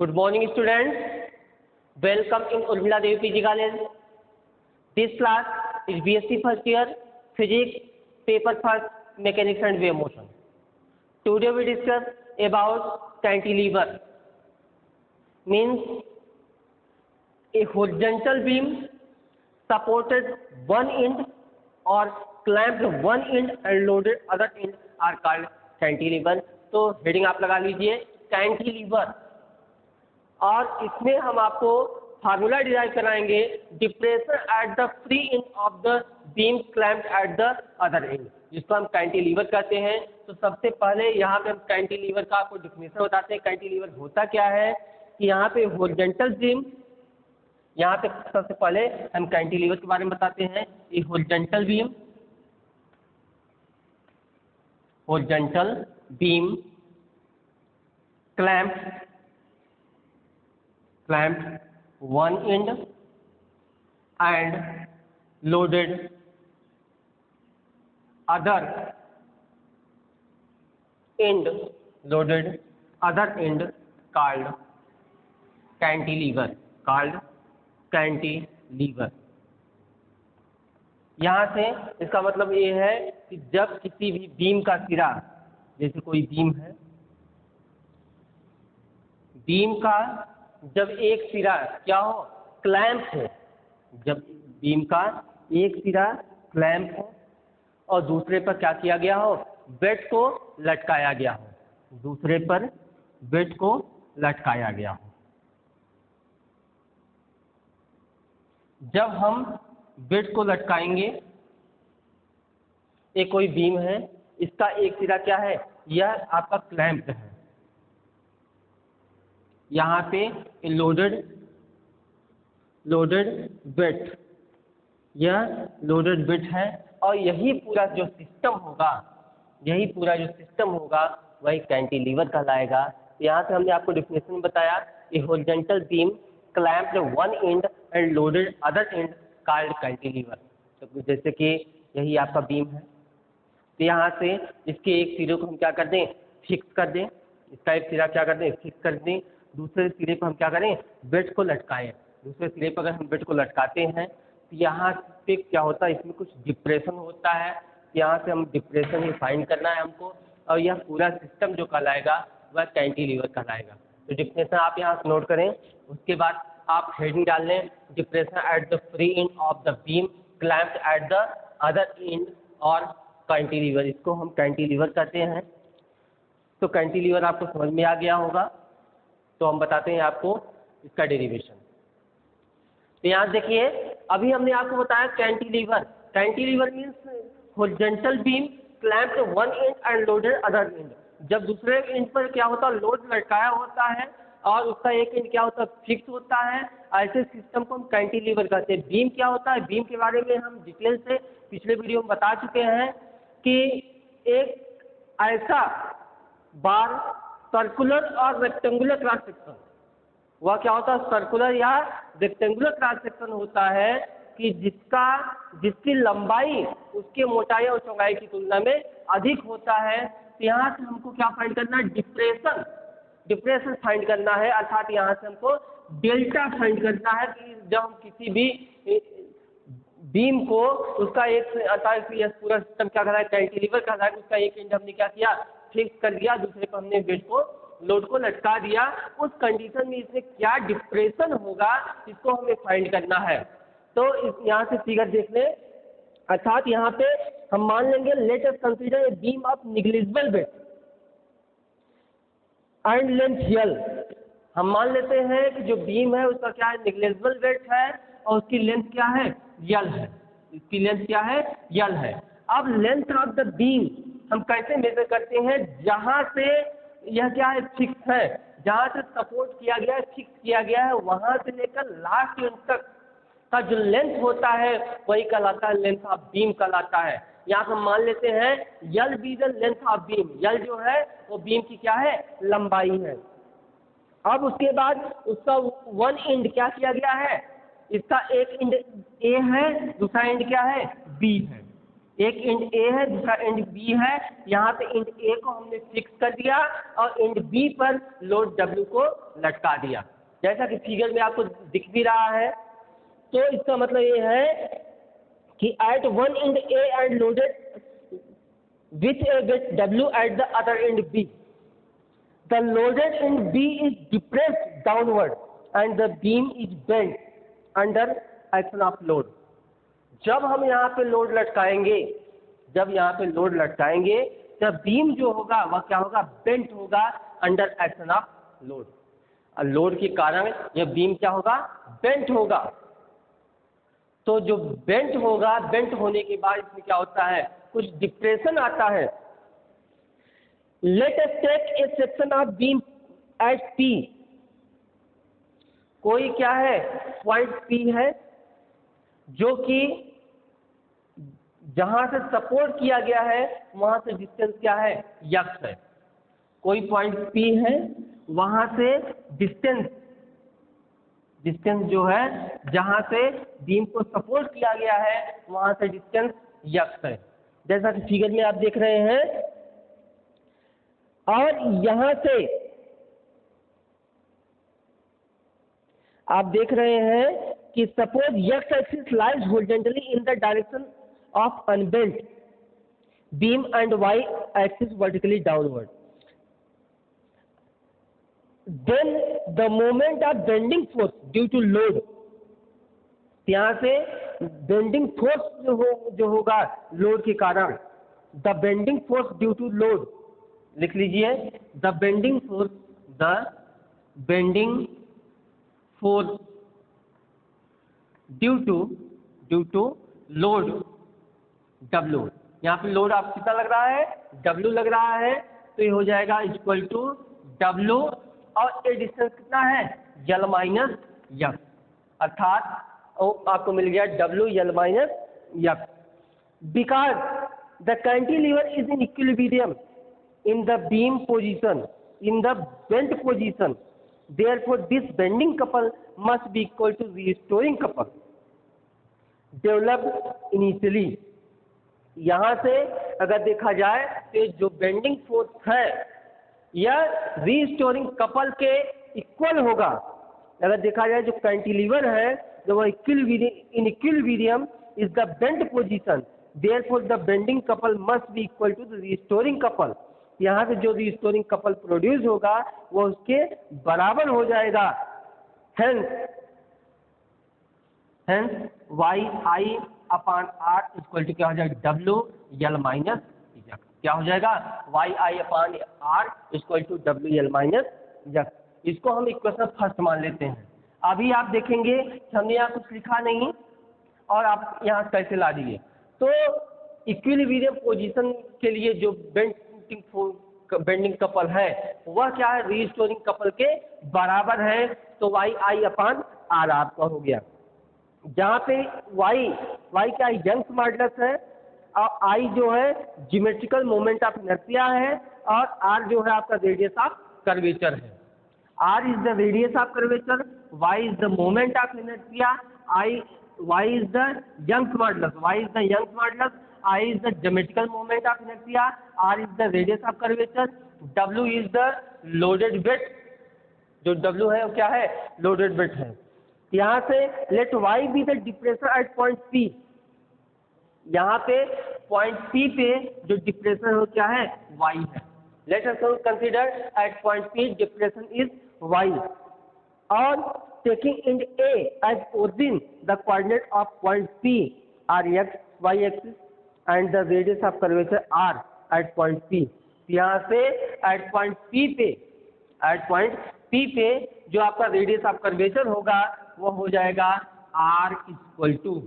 Good morning, students. Welcome in Urmila Devi PG College. This class is BSc first year Physics, paper first, Mechanics and Wave Motion. Today we discuss about cantilever. Means a horizontal beam supported one end or clamped one end and loaded other end are called cantilever. तो heading आप लगा लीजिए cantilever, और इसमें हम आपको formula derive कराएंगे depression at the free end of the beam clamped eight the other and, जिसको हम कैंटिलीवर कहते हैं। तो सबसे पहले यहाँ पे हम कैंटिलीवर का आपको डिफिनेशन बताते हैं। कैंटिलीवर होता क्या है कि यहाँ पे हॉरिजॉन्टल बीम, यहाँ पे सबसे पहले हम कैंटिलीवर के बारे में बताते हैं। ये horizontal beam clamped one end and loaded other end called cantilever। यहाँ से इसका मतलब ये है कि जब किसी भी बीम का सिरा, जैसे कोई बीम है, बीम का जब एक सिरा क्या हो, क्लैंप हो, जब बीम का एक सिरा क्लैंप हो और दूसरे पर क्या किया गया हो, बेड को लटकाया गया हो, दूसरे पर बेड को लटकाया गया हो। जब हम बेड को लटकाएंगे, एक कोई बीम है, इसका एक सिरा क्या है, यह आपका क्लैंप है, यहाँ पे लोडेड बेड, यह लोडेड बेड है, और यही पूरा जो सिस्टम होगा वही कैंटिलीवर कहलाएगा। यहाँ से हमने आपको डेफिनेशन बताया, ए horizontal beam clamped one and and loaded other and called cantilever. तो जैसे कि यही आपका बीम है, तो यहाँ से इसके एक सिरे को हम क्या कर दें, फिक्स कर दें, इसका एक सिरा क्या कर दें, फिक्स कर दें, दूसरे सिरे पर हम क्या करें, बेड को लटकाएं। दूसरे सिरे पर अगर हम बेड को लटकाते हैं तो यहाँ पे क्या होता है, इसमें कुछ डिप्रेशन होता है, यहाँ से हम डिप्रेशन ही फाइंड करना है हमको, और यह पूरा सिस्टम जो कहलाएगा वह कैंटिलीवर कहलाएगा। तो डिप्रेशन आप यहाँ से नोट करें, उसके बाद आप हेडिंग डाल लें, depression at the free end of the beam clamped eight the other and और कैंटिलीवर, इसको हम कैंटिलीवर कहते हैं। तो कैंटिलीवर आपको समझ में आ गया होगा, तो हम बताते हैं आपको इसका डेरिवेशन। तो यहाँ देखिए, अभी हमने आपको बताया cantilever means horizontal beam clamped one and and loaded other and. जब दूसरे एंड पर क्या होता है, लोड लटकाया होता है और उसका एक एंड क्या होता है, फिक्स होता है, ऐसे सिस्टम को हम कैंटिलीवर कहते हैं। बीम क्या होता है, बीम के बारे में हम डिटेल से पिछले वीडियो में बता चुके हैं कि एक ऐसा बार सर्कुलर और रेक्टेंगुलर क्रॉस सेक्शन, वह क्या होता है, सर्कुलर या रेक्टेंगुलर क्रॉस सेक्शन होता है कि जिसकी लंबाई उसके मोटाई और चौड़ाई की तुलना में अधिक होता है। तो यहाँ से हमको क्या फाइंड करना है, डिप्रेशन फाइंड करना है, अर्थात यहाँ से हमको डेल्टा फाइंड करना है कि जब हम किसी भी बीम को उसका एक, अर्थात यह पूरा सिस्टम क्या कहलाए, कैंटिलीवर कहलाए, उसका एक एंड हमने क्या किया, फिक्स कर दिया, दूसरे पर हमने बेड को लोड को लटका दिया। उस कंडीशन में इसमें क्या डिप्रेशन होगा, इसको हमें फाइंड करना है। तो यहाँ से फिगर देख लें, अर्थात यहाँ पे हम मान लेंगे, let us consider a beam of negligible weight and length L. हम मान लेते हैं कि जो बीम है उसका क्या है, निग्लिजिबल वेट है, और उसकी लेंथ क्या है, यल है, इसकी लेंथ क्या है, यल है। अब लेंथ ऑफ द बीम हम कैसे मेजर करते हैं, जहाँ से यह क्या है, फिक्स है, जहाँ से सपोर्ट किया गया है, फिक्स किया गया है, वहाँ से लेकर लास्ट एंड तक का जो लेंथ होता है वही कहलाता है लेंथ ऑफ बीम कहलाता है। यहाँ हम मान लेते हैं L be the length of beam, L जो है वो बीम की क्या है, लंबाई है। अब उसके बाद उसका वन एंड क्या किया गया है, इसका एक एंड ए है, दूसरा एंड क्या है, बी है। एक इंड ए है, दूसरा इंड बी है। यहाँ पे इंड ए को हमने फिक्स कर दिया और इंड बी पर लोड डब्ल्यू को लटका दिया, जैसा कि फिगर में आपको दिख भी रहा है। तो इसका मतलब ये है कि at one end A and loaded with a weight W at the other end B, the loaded end B is depressed downward and the beam is bent under action of load. जब हम यहाँ पे load लटकाएंगे, तब beam जो होगा वह क्या होगा, बेंट होगा अंडर एक्शन ऑफ लोड। और लोड के कारण यह बीम क्या होगा, बेंट होगा। तो जो बेंट होगा, बेंट होने के बाद इसमें क्या होता है, कुछ डिप्रेशन आता है। Let us take a section of beam at P. कोई क्या है, पॉइंट पी है, जो कि जहां से सपोर्ट किया गया है वहां से डिस्टेंस क्या है, यक्स है। कोई पॉइंट पी है, वहां से डिस्टेंस जो है, जहां से बीम को सपोर्ट किया गया है वहां से डिस्टेंस यक्स है, जैसा कि फिगर में आप देख रहे हैं। और यहां से आप देख रहे हैं कि suppose x axis lies horizontally in the direction of unbent beam and y axis vertically downward, then the moment of bending force due to load, यहाँ से बेंडिंग फोर्स जो होगा लोड के कारण, the bending force due to load, लिख लीजिए, the bending force due to load W। यहाँ पे लोड आप कितना लग रहा है, W लग रहा है, तो ये हो जाएगा इक्वल टू W, और ये डिस्टेंस कितना है, L माइनस यक्स, अर्थात आपको मिल गया W L minus x. Because the cantilever is in equilibrium in the beam position, in the bent position, therefore this bending couple must be equal to restoring couple developed initially. यहाँ से अगर देखा जाए तो जो बेंडिंग फोर्स है यह restoring couple के इक्वल होगा। अगर देखा जाए जो कैंटिलीवर है, जो वह in equilibrium is the bent position, therefore the bending couple must be equal to the restoring couple. यहाँ से जो रीस्टोरिंग कपल प्रोड्यूस होगा वो उसके बराबर हो जाएगा। Hence Y I upon R equal to क्या हो जाएगा, डब्ल्यू एल माइनस यक्स। क्या हो जाएगा, Y I upon R equal to W L minus x. इसको हम इक्वेशन फर्स्ट मान लेते हैं। अभी आप देखेंगे हमने यहाँ कुछ लिखा नहीं और आप यहाँ कैसे ला दिए। तो इक्विलिब्रियम पोजीशन के लिए जो बेंडिंग कपल है वह क्या है, रीस्टोरिंग कपल के बराबर है। तो वाई आई अपॉन आर आपका हो गया, जहाँ पे y क्या यंग्स मॉडुलस है और I जो है ज्योमेट्रिकल मोमेंट ऑफ इनर्शिया है और R जो है आपका रेडियस ऑफ कर्वेचर है। R is the radius of curvature, Y is the moment of inertia, Y is the Young's modulus, I is the geometrical moment of inertia, R is the radius of curvature, W is the loaded weight. जो W है वो क्या है, loaded wait है। यहाँ से let y be the depression at point P। यहाँ पे पॉइंट P पे जो डिप्रेशन हो क्या है, y है। Let us consider at point P depression is y, और taking in A as origin the coordinate of point P are x y axis and the radius of curvature r at point P। यहाँ से eight point P पे जो आपका radius of curvature होगा वो हो जाएगा r इक्वल टू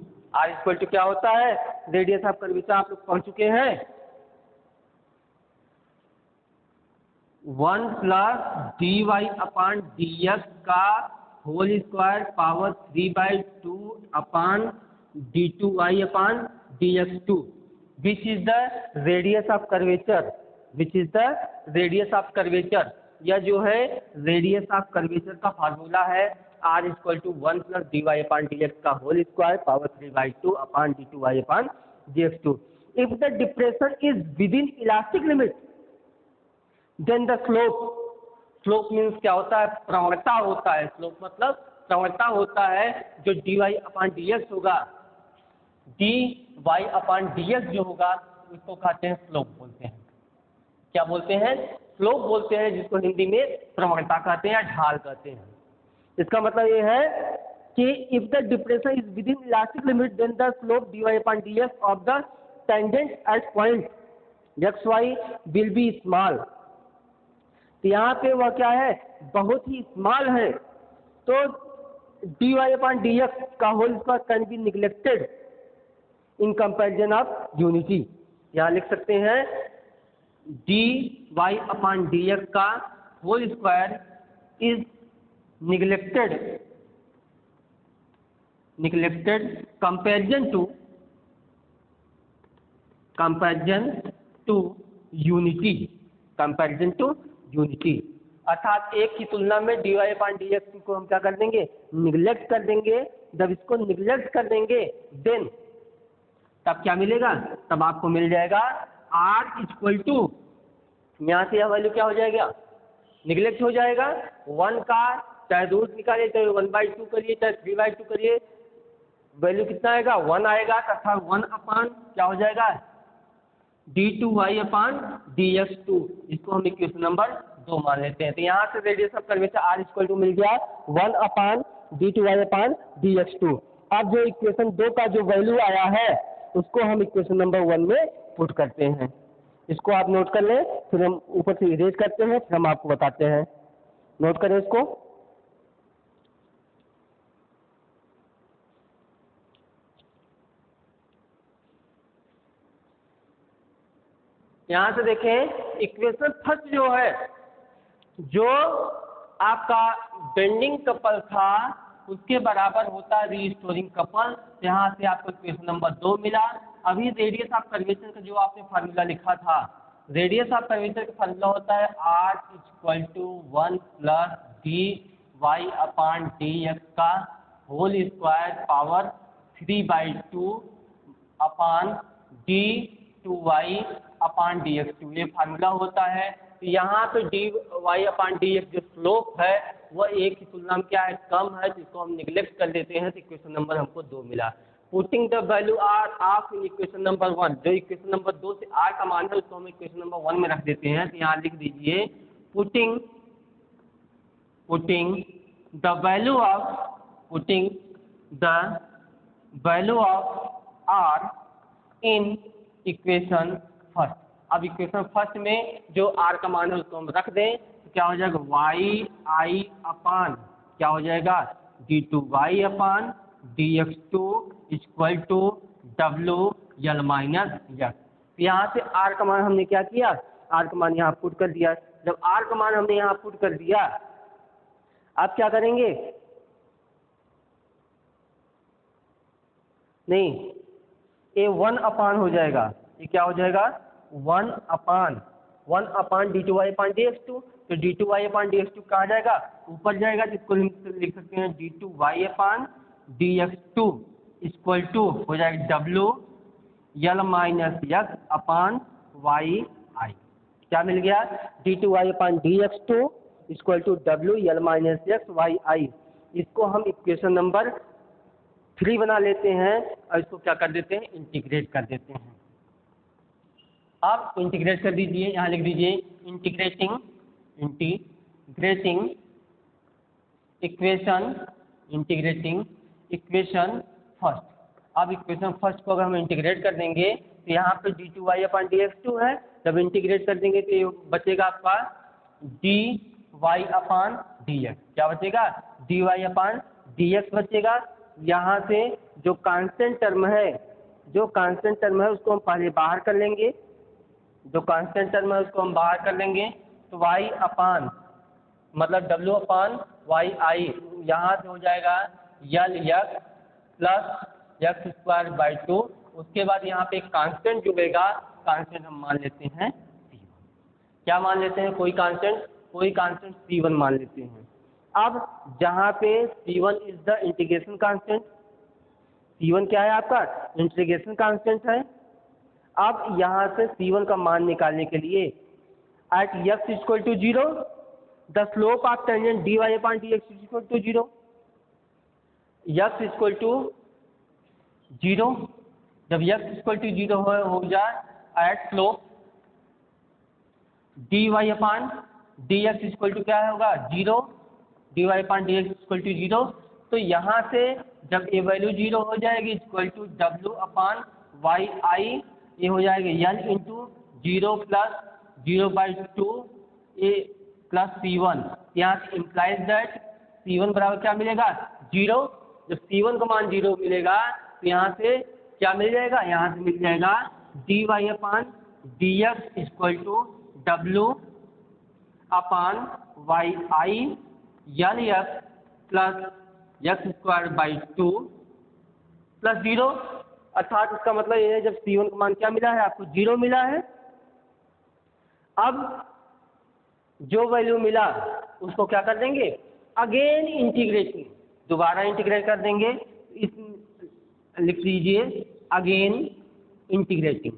क्या होता है, रेडियस ऑफ कर्वेचर आप लोग पढ़ चुके हैं, 1 प्लस dy अपॉन dx का whole square power 3/2 upon d2y upon dx2, which is the radius of curvature. यह जो है रेडियस ऑफ कर्वेचर का फार्मूला है, r equal to 1 plus dy upon dx का whole square power 3/2 upon d2y upon dx2। If the depression is within elastic limit then the slope means क्या होता है, प्रवणता होता है। स्लोप मतलब प्रवणता होता है, जो dy/dx होगा, dy/dx जो होगा उसको कहते हैं स्लोप बोलते हैं। क्या बोलते हैं? स्लोप बोलते हैं, जिसको हिंदी में प्रवणता कहते हैं या ढाल कहते हैं। इसका मतलब ये है कि if the depression is within elastic limit then the slope dy/dx of the tangent at point xy will be small. तो यहाँ पे वह क्या है, बहुत ही स्मॉल है, तो dy/dx का whole square can be neglected in comparison of unity. यहाँ लिख सकते हैं dy/dx का whole square is neglected comparison to unity। अर्थात एक की तुलना में dy/dx को हम क्या कर देंगे, निग्लेक्ट कर देंगे। जब इसको निग्लेक्ट कर देंगे देन तब क्या मिलेगा, तब आपको मिल जाएगा r इक्वल टू, यहाँ से यह वैल्यू क्या हो जाएगा, निग्लेक्ट हो जाएगा। 1 का चाहे रूट निकालिए, चाहे 1/2 करिए, चाहे 3/2 करिए, वैल्यू कितना आएगा, 1 आएगा। तथा 1 अपान क्या हो जाएगा, d2y/dx2। इसको हम इक्वेशन नंबर 2 मान लेते हैं। तो यहाँ से radius of curvature r equal to मिल गया 1/d2y/dx2। अब जो इक्वेशन 2 का जो वैल्यू आया है उसको हम इक्वेशन नंबर 1 में पुट करते हैं। इसको आप नोट कर लें, फिर हम ऊपर से इरेज करते हैं, फिर हम आपको बताते हैं। नोट करें इसको। यहाँ से देखें, इक्वेशन फर्स्ट जो है, जो आपका बेंडिंग कपल था उसके बराबर होता है रीस्टोरिंग कपल। यहाँ से आपको इक्वेशन नंबर 2 मिला। अभी रेडियस ऑफ कर्वेचर का जो आपने फार्मूला लिखा था, रेडियस ऑफ कर्वेचर का फार्मूला होता है r equal to 1 plus dy/dx का होल स्क्वायर पावर 3/2 अपान d2y/dx2। ये फार्मूला होता है। तो यहाँ पे dy/dx जो स्लोप है वह एक की तुलना में क्या है, कम है, जिसको हम निगलेक्ट कर देते हैं। तो इक्वेशन नंबर हमको 2 मिला। Putting the value r of in equation number 1, जो इक्वेशन नंबर 2 से r का मान है उसको हम इक्वेशन नंबर 1 में रख देते हैं। तो यहाँ लिख दीजिए putting the value of r in equation first. अब इक्वेशन फर्स्ट में जो r का मान है उसको हम रख दें, तो क्या हो जाएगा, yi अपान क्या हो जाएगा, d2y/dx2 इक्वल टू WL-x। यहाँ से r का मान हमने क्या किया, r का मान यहाँ पुट कर दिया। जब r का मान हमने यहाँ पुट कर दिया, अब क्या करेंगे, नहीं, ये 1 अपान हो जाएगा। ये क्या हो जाएगा, 1 अपान d2y/dx2। तो d2y/dx2 कहाँ जाएगा, ऊपर जाएगा, जिसको लिख सकते हैं d2y/dx2 इक्वल टू हो जाएगा WL-x अपान yi। क्या मिल गया, d2y/dx2 equal to WL-x yi। इसको हम इक्वेशन नंबर 3 बना लेते हैं और इसको क्या कर देते हैं, इंटीग्रेट कर देते हैं। आप इंटीग्रेट कर दीजिए, यहाँ लिख दीजिए इंटीग्रेटिंग इक्वेशन फर्स्ट। अब इक्वेशन फर्स्ट को अगर हम इंटीग्रेट कर देंगे तो यहाँ पे d2y/dx2 है। जब इंटीग्रेट कर देंगे तो ये बचेगा आपका dy/dx। क्या बचेगा, dy/dx बचेगा। यहाँ से जो कांस्टेंट टर्म है उसको हम पहले बाहर कर लेंगे। तो y अपान मतलब W/yi, यहाँ से हो जाएगा L-x प्लस x²/2। उसके बाद यहाँ पे एक कांस्टेंट जुड़ेगा, कांस्टेंट हम मान लेते हैं C1। क्या मान लेते हैं, कोई कांस्टेंट C1 मान लेते हैं। अब जहाँ पे C1 is the integration constant, C1 क्या है आपका, इंटीग्रेशन कांस्टेंट है। अब यहाँ से C1 का मान निकालने के लिए at x equal to 0 the slope of tangent dy upon dx equal to 0, x equal to 0, जब x इक्वल टू 0 हो जाए at slope dy upon dx equal to क्या होगा 0, dy upon dx equal to 0, तो यहाँ से जब ये वैल्यू 0 हो जाएगी equal to w upon Y I, ये हो जाएगा n into 0 plus 0/2 a plus C1, यहाँ से इम्प्लाइज दैट C1 बराबर क्या मिलेगा 0, जब C1 का मान 0 मिलेगा तो यहाँ से क्या मिल जाएगा, यहाँ से मिल जाएगा dy upon dx equal to w upon Y I N x plus x square by 2 plus 0, अर्थात इसका मतलब ये है जब C1 का मान क्या मिला है आपको 0 मिला है। अब जो वैल्यू मिला उसको क्या कर देंगे अगेन इंटीग्रेटिंग, दोबारा इंटीग्रेट कर देंगे, इस लिख लीजिए अगेन इंटीग्रेटिंग,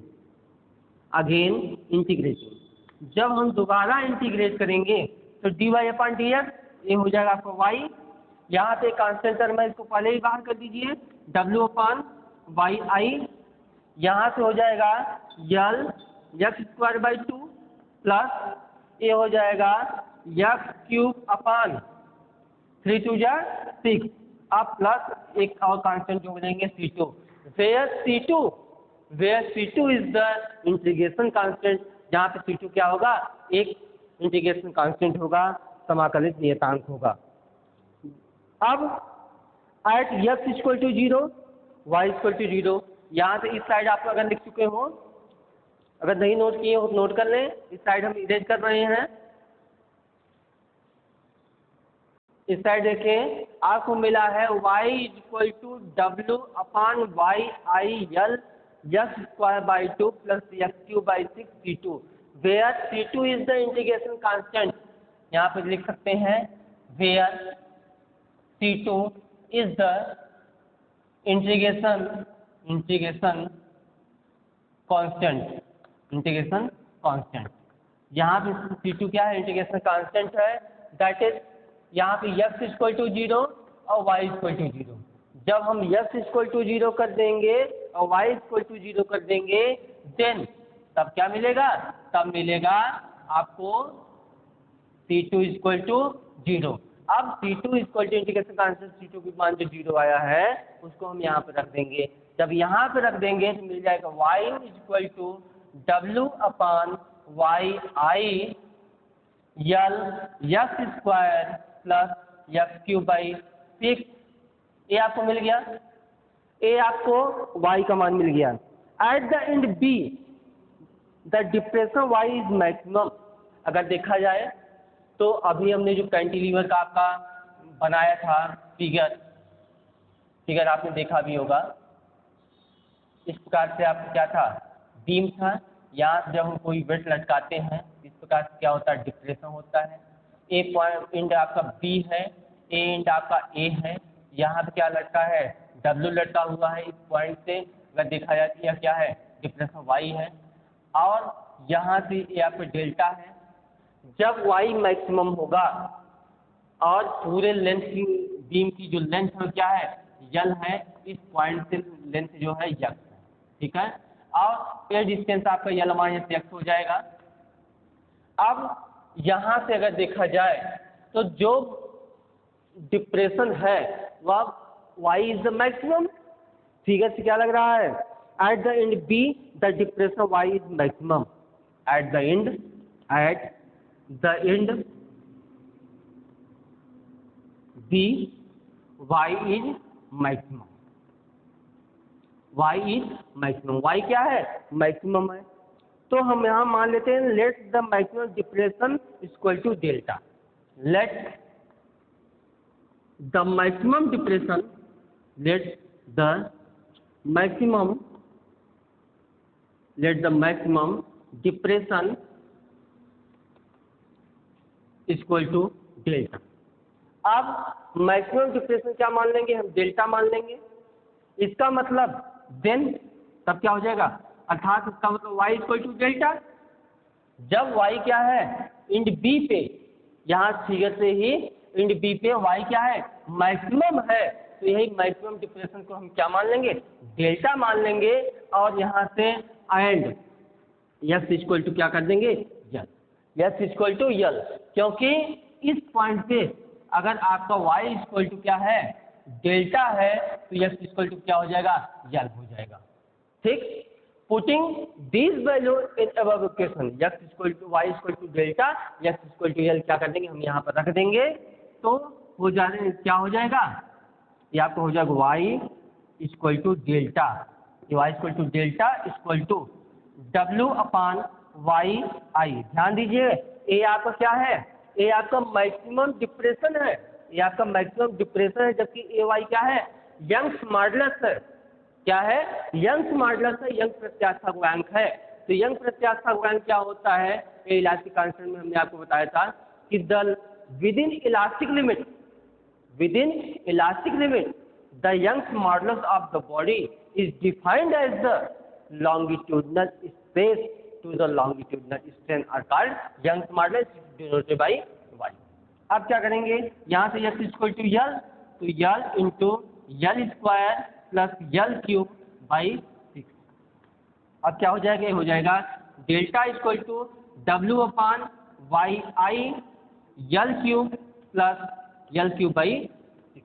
अगेन इंटीग्रेटिंग। जब हम दोबारा इंटीग्रेट करेंगे तो dy अपॉन dx ये हो जाएगा आपको y, यहाँ पे कांस्टेंट टर्म है इसको पहले ही बाहर कर दीजिए w अपॉन वाई आई, यहाँ से हो जाएगा L x square by 2 plus ये हो जाएगा एक्स क्यूब अपॉन 3 2 जा 6, अब प्लस एक और कांस्टेंट जोड़ देंगे C2, where C2 is the integration constant, जहाँ पे C2 क्या होगा एक इंटीग्रेशन कांस्टेंट होगा, समाकलित नियतांक होगा। अब at x equal to 0 y equal to 0, यहाँ से इस साइड आप अगर लिख चुके हो, अगर नहीं नोट किए हो तो नोट कर लें, इस साइड हम इरेज कर रहे हैं। इस साइड देखें आपको मिला है y equal to w upon Y I L x square by 2 plus x cube by 6 C2, where C2 is the integration constant, यहाँ पे लिख सकते हैं where C2 is the integration constant, यहाँ पे C2 क्या है इंटीग्रेशन कांस्टेंट है, दैट इज यहाँ पे x इक्वल टू 0 और y इक्वल टू 0, जब हम x इक्वल टू 0 कर देंगे और y इक्वल टू 0 कर देंगे देन तब क्या मिलेगा, तब मिलेगा आपको C2 इक्वल टू 0। अब C2 equal to integration constant C2 की मान जो 0 आया है उसको हम यहाँ पे रख देंगे, जब यहाँ पे रख देंगे तो मिल जाएगा y equal to w upon Y I L x square plus x cube by 6, ये आपको मिल गया, ये आपको y का मान मिल गया। At the end b the depression y is maximum, अगर देखा जाए तो अभी हमने जो कैंटिलीवर का आपका बनाया था फिगर आपने देखा भी होगा, इस प्रकार से आपको क्या था बीम था, यहाँ जब हम कोई वेट लटकाते हैं इस प्रकार से क्या होता है डिप्रेशन होता है, ए पॉइंट एंड आपका B है, ए एंड आपका A है, यहाँ पे क्या लटका है W लटका हुआ है, इस पॉइंट से अगर देखा जाए तो यह क्या है डिप्रेशन Y है, और यहाँ से ये आपका डेल्टा है। जब y मैक्सिमम होगा और पूरे लेंथ की बीम की जो लेंथ है क्या है यल है, इस पॉइंट से लेंथ जो है x है, ठीक है, और ये डिस्टेंस आपका यल माइनस x हो जाएगा। अब यहाँ से अगर देखा जाए तो जो डिप्रेशन है वह y is the maximum, figure से क्या लग रहा है at the end b the depression y is maximum, at the end b y is maximum, y is maximum, y क्या है मैक्सिमम है, तो हम यहाँ मान लेते हैं let the maximum depression equal to delta, let the maximum depression, let the maximum depression equal to delta. अब मैक्सिमम डिप्रेशन क्या मान लेंगे हम डेल्टा मान लेंगे, इसका मतलब देन तब क्या हो जाएगा अर्थात इसका मतलब y इक्वल टू डेल्टा। जब y क्या है इंड बी पे, यहाँ फिगर से ही इंड बी पे y क्या है मैक्सिमम है, तो यही मैक्सिमम डिप्रेशन को हम क्या मान लेंगे डेल्टा मान लेंगे, और यहाँ से एंड यस इक्वल टू क्या कर देंगे यल, यस इक्वल टू यल, क्योंकि इस पॉइंट पे अगर आपका y इक्वल टू क्या है डेल्टा है तो यस इक्वल टू क्या हो जाएगा यल हो जाएगा। ठीक, putting this value in above equation x equal to y equal to delta x equal to L क्या कर देंगे हम यहाँ पर रख देंगे, तो हो जाए क्या हो जाएगा ये आपको हो जाएगा y equal to delta, y equal to delta equal to w upon Y I. ध्यान दीजिए ये आपका क्या है, ये आपका मैक्सिमम डिप्रेशन है, ये आपका मैक्सिमम डिप्रेशन है, जबकि ए वाई क्या है यंग्स मॉडुलस है, क्या है यंग्स मॉडुलस है, यंग प्रत्यास्था गुणांक है। तो यंग प्रत्यास्था गुणांक क्या होता है, ये इलास्टिक कांस्टेंट में हमने आपको बताया था कि the within elastic limit, within elastic limit the Young's modulus of the body is defined as the longitudinal space to the longitudinal strain are called Young's modulus denoted by y। अब क्या करेंगे यहाँ से x इक्वल टू यल, तो L into L square plus L cube by 6। अब क्या हो जाएगा, हो जाएगा delta equal to w upon Y I L cube plus L cube by 6,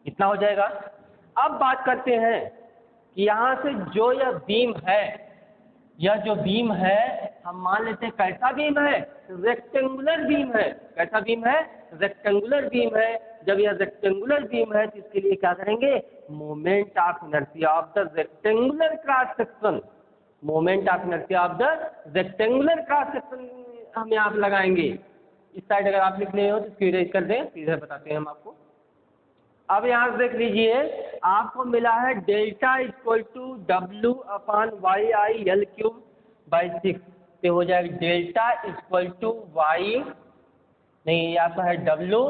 इतना हो जाएगा। अब बात करते हैं कि यहाँ से जो यह बीम है, यह जो बीम है हम मान लेते हैं कैसा बीम है रेक्टेंगुलर बीम है, कैसा बीम है रेक्टेंगुलर बीम है। जब यह रेक्टेंगुलर बीम है तो इसके लिए क्या करेंगे moment of inertia of the rectangular cross section, moment of inertia of the rectangular cross section हम यहाँ पे लगाएंगे। इस साइड अगर आप लिख रहे हो तो इसको इरेज कर दें, सीधे बताते हैं हम आपको। अब यहाँ से देख लीजिए आपको मिला है delta equal to W upon Y I L cube by 6, तो हो जाएगा डेल्टा इक्वल टू वाई नहीं आपका है W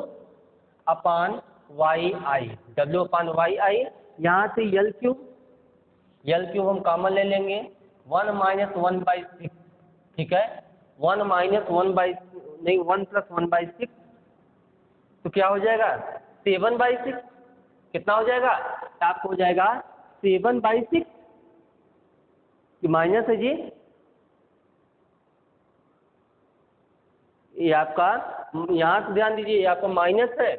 upon Y I, W upon Y आई, यहाँ से एल क्यूब हम कॉमन ले लेंगे 1 माइनस 1 बाई 6, ठीक है 1 माइनस 1 बाई नहीं 1 प्लस 1 बाई 6, तो क्या हो जाएगा 7 बाई 6, कितना हो जाएगा आपको हो जाएगा 7 बाई 6, माइनस है जी, ये आपका यहाँ से ध्यान दीजिए ये आपका माइनस है,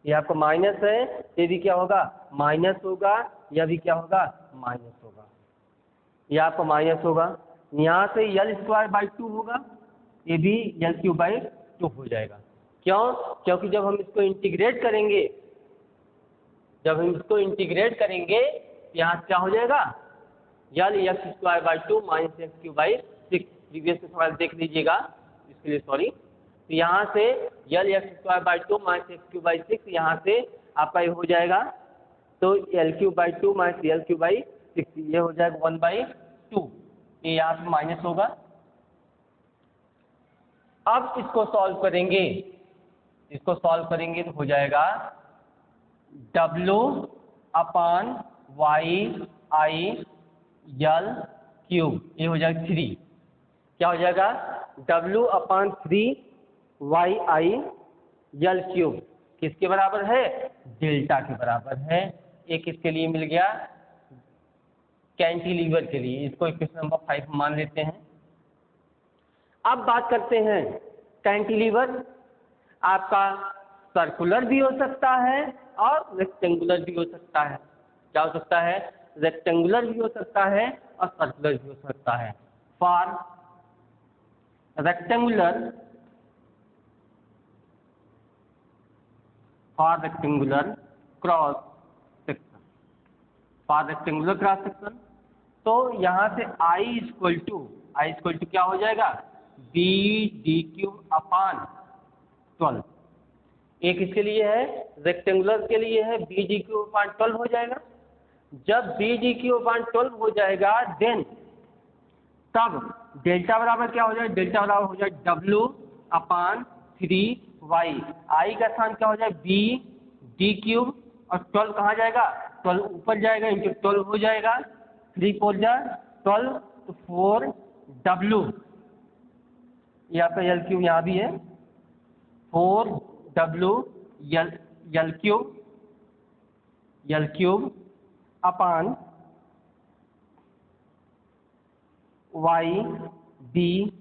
ये आपका माइनस है, ये भी क्या होगा माइनस होगा, यह भी क्या होगा माइनस होगा, ये आपका माइनस होगा। यहाँ से यल स्क्वायर बाई 2 होगा, ये भी यल क्यूब बाई 2 हो जाएगा। क्यों, क्योंकि जब हम इसको इंटीग्रेट करेंगे, जब हम इसको इंटीग्रेट करेंगे यहाँ क्या हो जाएगा L x square by 2 minus X cube by 6, previous में सवाल देख लीजिएगा इसके लिए सॉरी। तो यहाँ से L x square by 2 minus X cube by 6, यहाँ से आपका ये हो जाएगा तो L cube by 2 minus L cube by 6, ये हो जाएगा 1 बाई 2, ये यहाँ पे माइनस होगा। अब इसको सॉल्व करेंगे, इसको सॉल्व करेंगे तो हो जाएगा W upon Y I L cube, ये हो जाएगा 3, क्या हो जाएगा W upon 3 Y I L cube किसके बराबर है डेल्टा के बराबर है। एक इसके लिए मिल गया कैंटिलीवर के लिए, इसको इक्वेशन नंबर 5 मान लेते हैं। अब बात करते हैं कैंटिलीवर आपका सर्कुलर भी हो सकता है और रेक्टेंगुलर भी हो सकता है। क्या हो सकता है रेक्टेंगुलर भी हो सकता है और सर्कुलर भी हो सकता है। For rectangular cross section, for rectangular cross section, तो यहाँ से आई इक्वल टू क्या हो जाएगा बी डी क्यूब अपान 12, एक इसके लिए है रेक्टेंगुलर के लिए है बी डी क्यू अपान 12 हो जाएगा। जब बी डी क्यू अपान 12 हो जाएगा देन तब डेल्टा बराबर क्या हो जाएगा, डेल्टा बराबर हो जाएगा डब्ल्यू अपान 3 वाई, आई का स्थान क्या हो जाएगा बी डी क्यूब और 12 कहाँ जाएगा 12 ऊपर जाएगा इंटू 12 हो जाएगा, 3 4 जा 12, तो 4W, ये आपका यल क्यूब यहाँ भी है, 4W यल क्यूब अपान YBD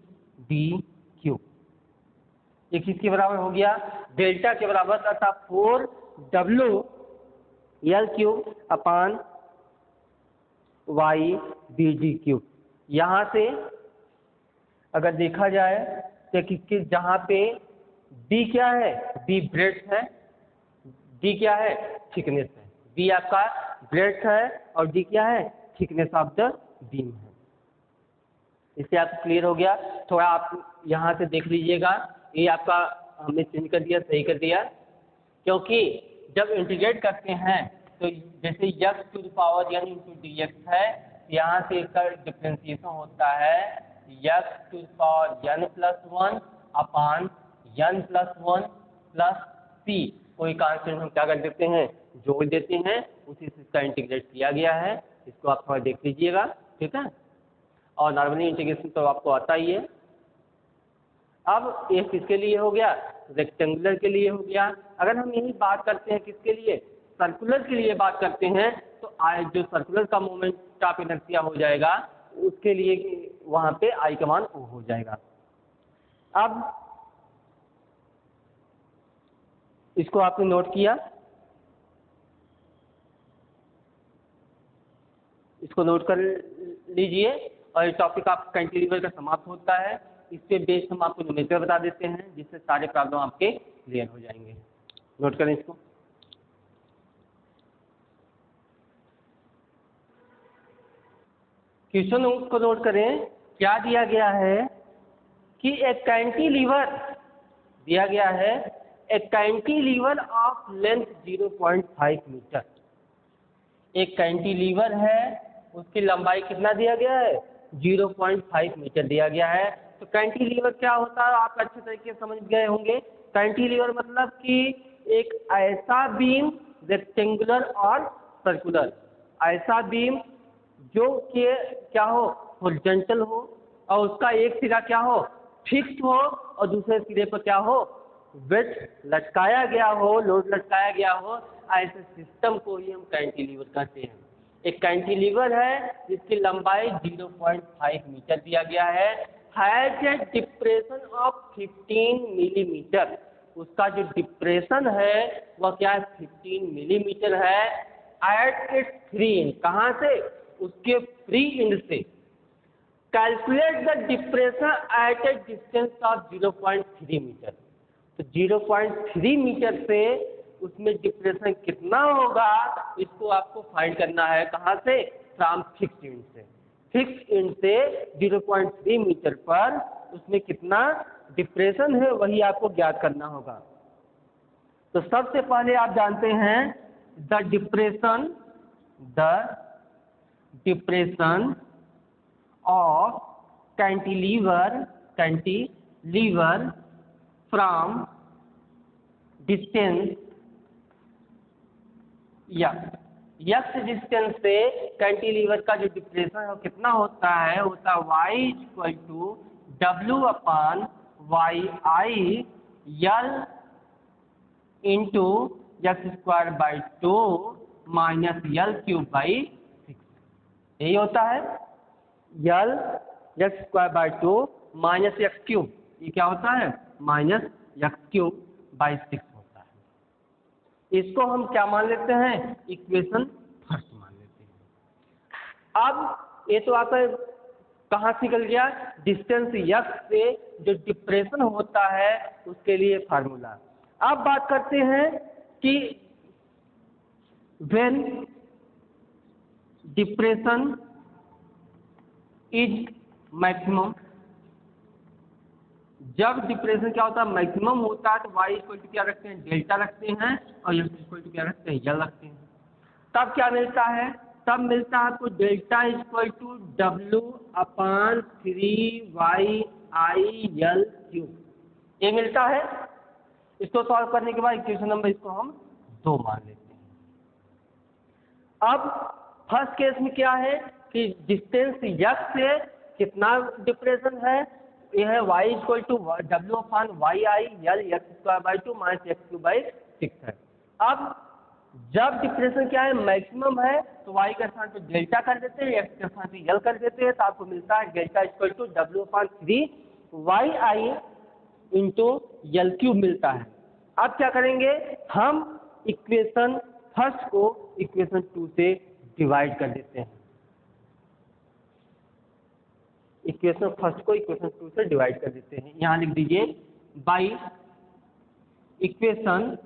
क्यूब। ये किसके बराबर हो गया? डेल्टा के बराबर, अर्थात 4W यल क्यूब अपान YBD क्यूब। यहाँ से अगर देखा जाए तो किसके, जहाँ पे B क्या है? B ब्रेड्थ है, D क्या है? थिकनेस है। B आपका ब्रेड्थ है और D क्या है? थिकनेस ऑफ द बीम है। इससे आपको क्लियर हो गया। थोड़ा आप यहाँ से देख लीजिएगा, ये आपका हमने चेंज कर दिया, सही कर दिया, क्योंकि जब इंटीग्रेट करते हैं तो जैसे x to the power n into d x है, यहाँ से इसका डिफ्रेंसिएशन होता है x to the power n plus 1 upon n plus 1 plus c। कोई कांस्टेंट हम क्या कर देते हैं? जोड़ देते हैं, उसी से इसका इंटीग्रेट किया गया है। इसको आप थोड़ा देख लीजिएगा, ठीक है। और नॉर्मली इंटीग्रेशन तो आपको आता ही है। अब ये किसके लिए हो गया? रेक्टेंगुलर के लिए हो गया। अगर हम यही बात करते हैं किसके लिए? सर्कुलर के लिए बात करते हैं, तो आई जो सर्कुलर का मोमेंट ऑफ इनर्शिया हो जाएगा, उसके लिए वहाँ पे आई का मान O हो जाएगा। अब इसको आपने नोट किया, इसको नोट कर लीजिए और ये टॉपिक आपका कैंटिलीवर का समाप्त होता है। इससे बेस हम आपको न्यूमेरिकल बता देते हैं, जिससे सारे प्रॉब्लम आपके क्लियर हो जाएंगे। नोट करें इसको। क्वेश्चन को नोट करें। क्या दिया गया है कि एक कैंटिलीवर दिया गया है, एक कैंटिलीवर ऑफ लेंथ 0.5 मीटर। एक कैंटिलीवर है, उसकी लंबाई कितना दिया गया है? 0.5 मीटर दिया गया है। तो कैंटिलीवर क्या होता है आप अच्छे तरीके से समझ गए होंगे। कैंटिलीवर मतलब कि एक ऐसा बीम, रेक्टेंगुलर और सर्कुलर, ऐसा बीम जो कि क्या हो? हॉरिजॉन्टल हो, और उसका एक सिरा क्या हो? फिक्स्ड हो, और दूसरे सिरे पर क्या हो? वेट लटकाया गया हो, लोड लटकाया गया हो। ऐसे सिस्टम को ही हम कैंटिलीवर कहते हैं। एक कैंटिलीवर है जिसकी लंबाई 0.5 मीटर दिया गया है, has a depression of 15 millimetre. उसका जो डिप्रेशन है वह क्या है? 15 मिलीमीटर है। एट इट्स फ्री एंड, कहाँ से? उसके फ्री एंड से। Calculate the depression at a distance of 0.3 metre. तो 0.3 मीटर से उसमें डिप्रेशन कितना होगा, इसको आपको फाइंड करना है। कहाँ से? फ्रॉम फिक्स्ड एंड से। फिक्स्ड एंड से 0.3 मीटर पर उसमें कितना डिप्रेशन है, वही आपको ज्ञात करना होगा। तो सबसे पहले आप जानते हैं the depression of cantilever from distance x distance से कैंटिलीवर का जो डिप्रेशन है वो कितना होता है? होता है y equal to W upon YI L into X square by 2 minus L cube by 6। यही होता है L x square by 2 minus X cube. ये क्या होता है? माइनस एक्स क्यूब बाई 6 होता है। इसको हम क्या मान लेते हैं? इक्वेशन फर्स्ट मान लेते हैं। अब ये तो आपका कहाँ से निकल गया? डिस्टेंस यक्स से जो डिप्रेशन होता है उसके लिए फार्मूला। अब बात करते हैं कि व्हेन डिप्रेशन इज मैक्सिमम, जब डिप्रेशन क्या होता है? मैक्सिमम होता है, तो y इक्वल टू क्या रखते हैं? डेल्टा रखते हैं, और x इक्वल टू क्या रखते हैं? यल रखते हैं। तब क्या मिलता है? तब मिलता है आपको delta equal to W upon 3YI L cube. ये मिलता है। इसको सॉल्व करने के बाद इक्वेशन नंबर इसको हम 2 मान लेते हैं। अब फर्स्ट केस में क्या है कि डिस्टेंस यक्स से कितना डिप्रेशन है, यह है y equal to W upon Y I L x square by 2 minus x cube by 6 है। अब जब डिप्रेशन क्या है, मैक्सिमम है, तो y के स्थान पर डेल्टा कर देते हैं, x के स्थान पर यल कर देते हैं, तो आपको मिलता है delta equal to W upon 3 Y I into L cube मिलता है। अब क्या करेंगे, हम इक्वेशन फर्स्ट को इक्वेशन 2 से डिवाइड कर देते हैं। इक्वेशन फर्स्ट को इक्वेशन 2 से डिवाइड कर देते हैं। यहाँ लिख दीजिए by equation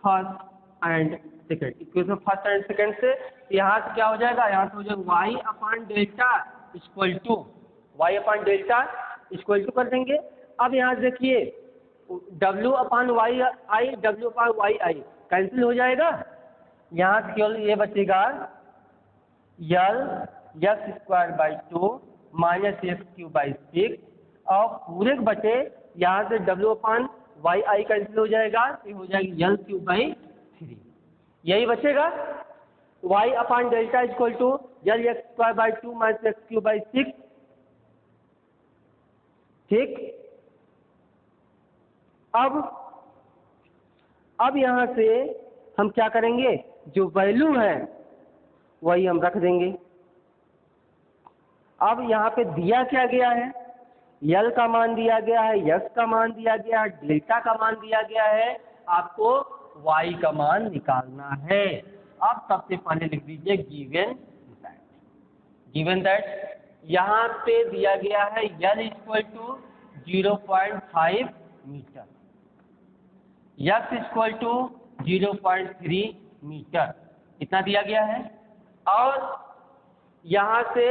first and second. Equation first and second से यहाँ से क्या हो जाएगा, यहाँ से हो जाएगा Y upon delta equal to Y upon delta equal to कर देंगे। अब यहाँ देखिए W upon Y I W upon Y I cancel हो जाएगा, यहाँ से केवल ये बचेगा L x square by 2 minus x cube by 6 और पूरे बचे यहाँ से W upon Y I cancel हो जाएगा, ये हो जाएगी यल क्यू बाई 3, यही बचेगा Y upon delta equal to L x square by 2 minus x cube by 6। ठीक, अब यहाँ से हम क्या करेंगे, जो वैल्यू है वही हम रख देंगे। अब यहाँ पे दिया क्या गया है, यल का मान दिया गया है, यक्स का मान दिया गया है, डेल्टा का मान दिया गया है, आपको वाई का मान निकालना है। अब सबसे पहले लिख दीजिए गिवन दैट यहाँ पे दिया गया है L equal to 0.5 metre, X equal to 0.3 metre, इतना दिया गया है। और यहाँ से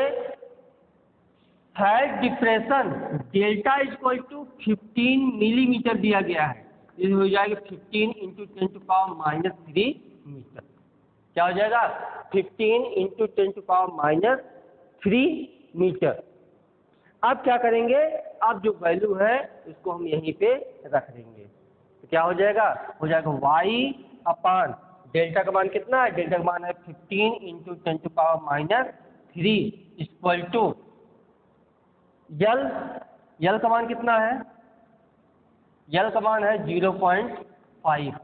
head depression delta equal to 15 millimetre दिया गया है, ये हो जाएगा 15 इंटू 10⁻³ मीटर। क्या हो जाएगा, 15 इंटू 10⁻³ मीटर। अब क्या करेंगे, अब जो वैल्यू है उसको हम यहीं पे रख देंगे, तो क्या हो जाएगा y अपान डेल्टा का मान कितना है, डेल्टा का मान है 15 इंटू 10⁻³ इक्वल टू यल का मान कितना है, यल का मान है 0.5,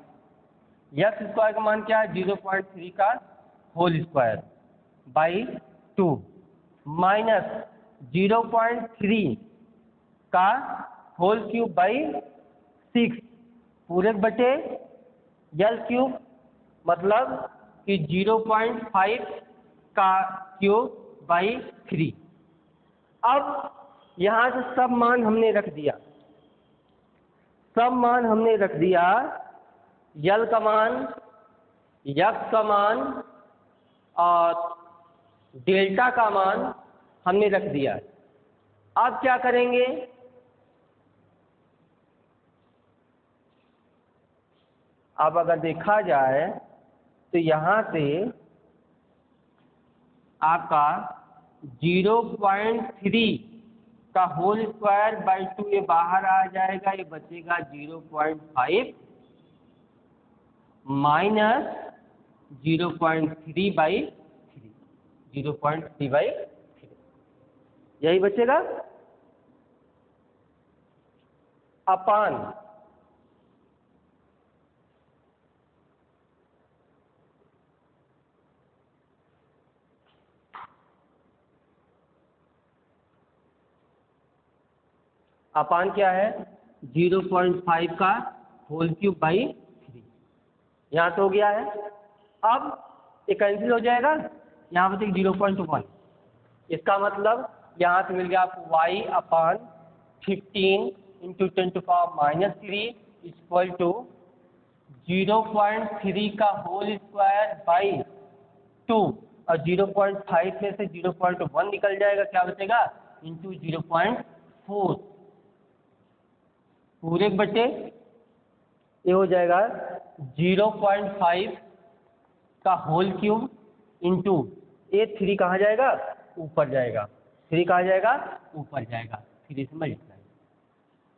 यक्स स्क्वायर का मान क्या है 0.3 का होल स्क्वायर बाई 2 माइनस 0.3 का होल क्यूब बाई 6 पूरे बटे यल क्यूब, मतलब कि 0.5 का क्यूब बाई 3। अब यहाँ से सब मान हमने रख दिया, यल का मान, यक्स का मान और डेल्टा का मान हमने रख दिया। अब क्या करेंगे, अब अगर देखा जाए तो यहाँ से आपका 0.3 का होल स्क्वायर बाई 2 ये बाहर आ जाएगा, ये बचेगा 0.5 माइनस 0.3 बाई 3, 0.3 बाई 3 यही बचेगा अपान क्या है 0.5 का होल क्यूब बाई 3, यहाँ से हो गया है। अब ये कैंसिल हो जाएगा, यहाँ पर 0.1, इसका मतलब यहाँ से मिल गया आपको y upon 15 into 10⁻³ equal to 0.3 का होल स्क्वायर बाई 2 और 0.5 में से 0.1 निकल जाएगा, क्या बचेगा इंटू 0.4 पूरे बटे ये हो जाएगा 0.5 का होल क्यूब इंटू ये 3 कहाँ जाएगा, ऊपर जाएगा, 3 कहाँ जाएगा, ऊपर जाएगा, 3 से मल्टीप्लाई।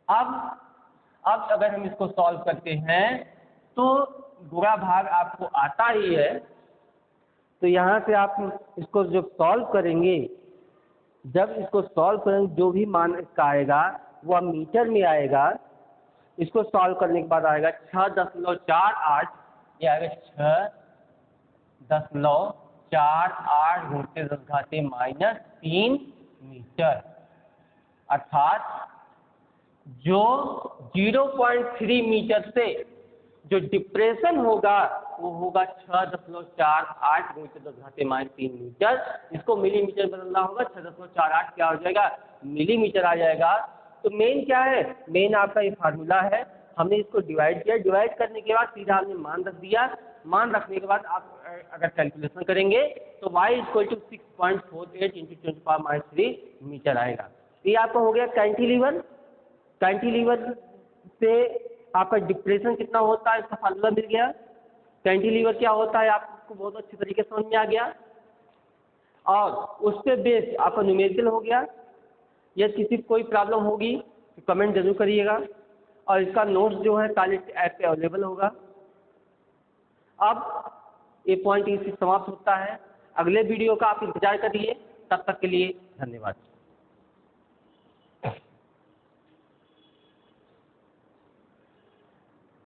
अब अगर हम इसको सॉल्व करते हैं तो गुणा भाग आपको आता ही है, तो यहाँ से आप इसको जब सॉल्व करेंगे जब इसको सॉल्व करेंगे जो भी मान इसका आएगा वह मीटर में आएगा। इसको सॉल्व करने के बाद आएगा 6.48, ये आएगा 6.48 गुणित 10⁻³ मीटर, अर्थात जो 0.3 मीटर से जो डिप्रेशन होगा वो होगा 6.48 गुणित 10⁻³ मीटर। इसको मिलीमीटर बदलना होगा, 6.48 क्या हो जाएगा, मिलीमीटर आ जाएगा। तो मेन क्या है, मेन आपका ये फार्मूला है। हमने इसको डिवाइड किया, डिवाइड करने के बाद सीधा हमने मान रख दिया। मान रखने के बाद आप अगर कैलकुलेशन करेंगे तो y = 6.48 × 10⁻³ मीटर आएगा। ये आपका हो गया कैंटिलीवर। कैंटिलीवर से आपका डिप्रेशन कितना होता है इसका फार्मूला मिल गया। कैंटिलीवर क्या होता है आपको बहुत अच्छी तरीके से समझ में आ गया, और उस पे बेस आपका न्यूमेरिकल हो गया। या किसी को कोई प्रॉब्लम होगी तो कमेंट जरूर करिएगा, और इसका नोट्स जो है कॉलेज ऐप पे अवेलेबल होगा। अब ये पॉइंट इसी समाप्त होता है। अगले वीडियो का आप इंतजार करिए, तब तक के लिए धन्यवाद।